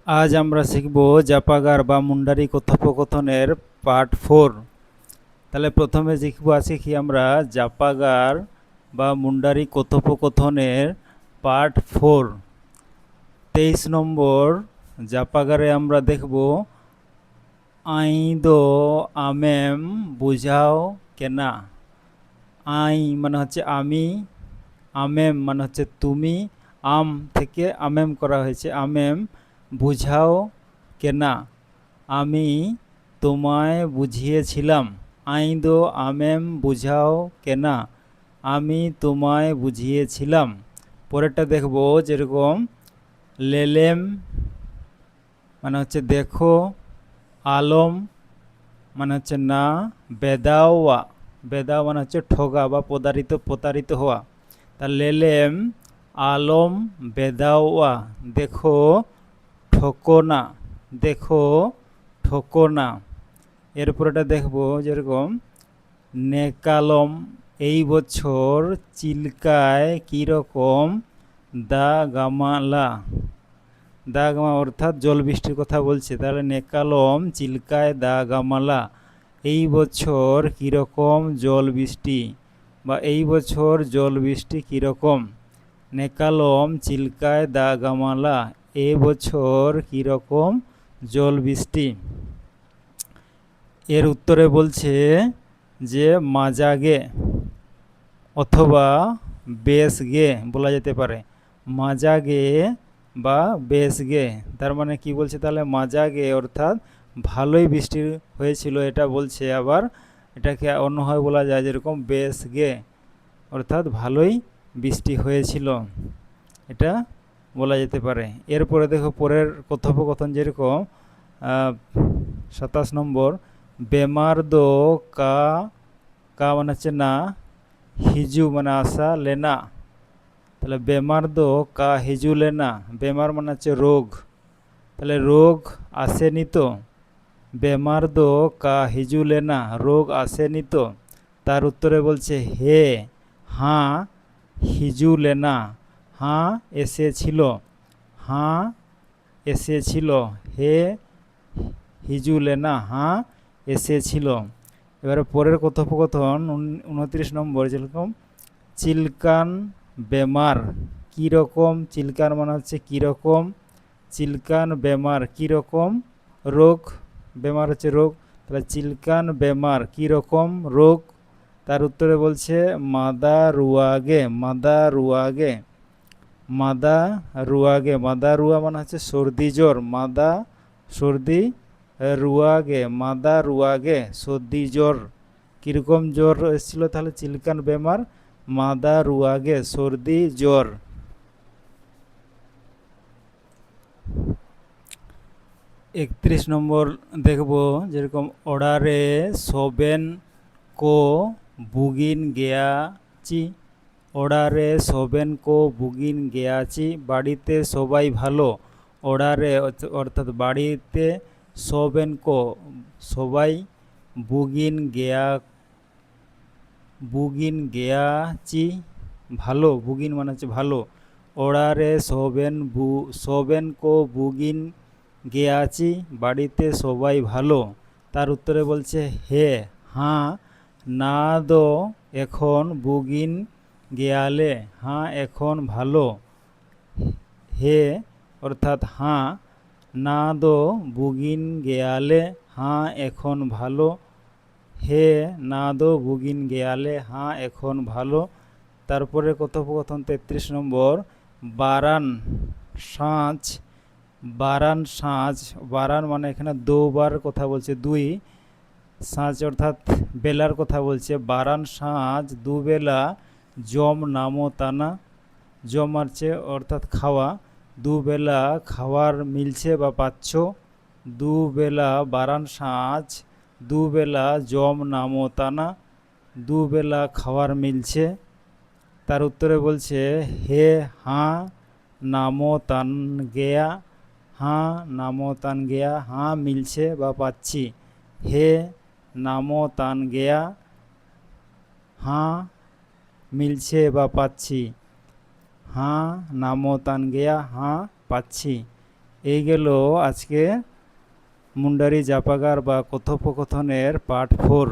আজ আমরা শিখব জাপাগার বা মুন্ডারি কথোপকথনের পার্ট 4। তাহলে প্রথমে শিখি আমরা জাপাগার বা মুন্ডারি কথোপকথনের পার্ট 4। 23 নম্বর জাপাগারে আমরা দেখব আইদো আমেম বুঝাও কেনা। আই মানে হচ্ছে আমি, আমেম মানে হচ্ছে তুমি, আম থেকে আমেম করা হয়েছে, আমেম বুঝাও কেনা, আমি তোমায় বুঝিয়েছিলাম। আইদো আমেম বুঝাও কেনা, আমি তোমায় বুঝিয়েছিলাম। পরেরটা দেখব, যেরকম লেলেম মানে হচ্ছে দেখো, আলম মানে হচ্ছে না, বেদাওয়া বেদাও মানে হচ্ছে ঠগা বা প্রতারিত হওয়া। তা লেলেম আলম বেদাওয়া দেখো ঠকো না, দেখো ঠকো না। এরপরেটা দেখব, যেরকম নেকালম এই বছর চিল্কায় কীরকম দা গামালা। দা গামা অর্থাৎ জল বৃষ্টির কথা বলছে, তাহলে নেকালম চিল্কায় দা গামালা এই বছর কীরকম জল বৃষ্টি, বা এই বছর জল বৃষ্টি কীরকম। নেকালম চিল্কায় দা গামালা এ বছর কীরকম জল বৃষ্টি। এর উত্তরে বলছে যে মাজাগে অথবা বেশ গে বলা যেতে পারে, মাজাগে বা বেশ গে। তার মানে কি বলছে, তাহলে মাজাগে অর্থাৎ ভালোই বৃষ্টি হয়েছিল এটা বলছে। আবার এটাকে অন্যভাবে বলা যায়, যেরকম বেশ গে অর্থাৎ ভালোই বৃষ্টি হয়েছিল, এটা বলা যেতে পারে। এরপরে দেখো পরের কথোপকথন, যেরকম 27 নম্বর বেমার দো কা, কা মানে হচ্ছে না, হিজু মানে আসা, লেনা তাহলে বেমার দো কা হিজু লেনা, বেমার মানে হচ্ছে রোগ, তাহলে রোগ আসেনি তো। বেমার দো কা হিজু লেনা রোগ আসেনি তো। তার উত্তরে বলছে হে হাঁ হিজু লেনা হাঁ এসেছিল, হাঁ এসেছিল, হে হিজু লেনা হাঁ এসেছিল। এবারে পরের কথোপকথন 29 নম্বর, যেরকম চিল্কান বেমার কীরকম, চিল্কান মানে হচ্ছে কীরকম, চিল্কান বেমার কীরকম রোগ, বেমার হচ্ছে রোগ, তাহলে চিল্কান বেমার কীরকম রোগ। তার উত্তরে বলছে মাদা রুয়াগে, মাদা রুয়াগে, মাদা রুয়াগে, মাদা রুয়া মানে হচ্ছে সর্দি জ্বর, মাদা সর্দি, রুয়াগে মাদা রুয়াগে সর্দি জ্বর, কীরকম জ্বর এসেছিলো, তাহলে চিলকান বেমার মাদা রুয়াগে সর্দি জ্বর। 31 নম্বর দেখব, যেরকম অর্ডারে সোবেন কো বুগিন গেয়াচি, অর্ডারে সোবেন কো বুগিন গেয়াচি বাড়িতে সবাই ভালো, অর্ডারে অর্থাৎ বাড়িতে, সোবেন কো সবাই, বুগিন গেয়া, বুগিন গেয়াচি ভালো, বুগিন মানে হচ্ছে ভালো, অর্ডারে সোবেন কো বুগিন গেয়াচি বাড়িতে সবাই ভালো। তার উত্তরে বলছে হে হাঁ না দো এখন বুগিন গেয়ালে, হাঁ এখন ভালো, হে অর্থাৎ হাঁ, না দো বুগিন গেয়ালে হাঁ এখন ভালো, হে না দো বুগিন গেয়ালে হাঁ এখন ভালো। তারপরে কথোপকথন 33 নম্বর বারান সাঁচ, বারান সাঁচ, বারান মানে এখানে দুবার কথা বলছে, দুই, সাঁচ অর্থাৎ বেলার কথা বলছে, বারান সাঁচ দুবেলা জম নামো তানা, জম মারছে অর্থাৎ খাওয়া, দুবেলা খাওয়ার মিলছে বা পাচ্ছ, দুবেলা বারান সাঁচ দুবেলা জম নামো তানা দুবেলা খাওয়ার মিলছে। তার উত্তরে বলছে হে হাঁ নামো তান গেয়া, হাঁ নামো তান গেয়া হাঁ মিলছে বা পাচ্ছি, হে নামো তান গেয়া হাঁ মিলছে বা পাচ্ছি, হাঁ নামো তান গেয়া হাঁ পাচ্ছি। এই গেল আজকে মুন্ডারি জাপাগার বা কথোপকথনের পার্ট 4।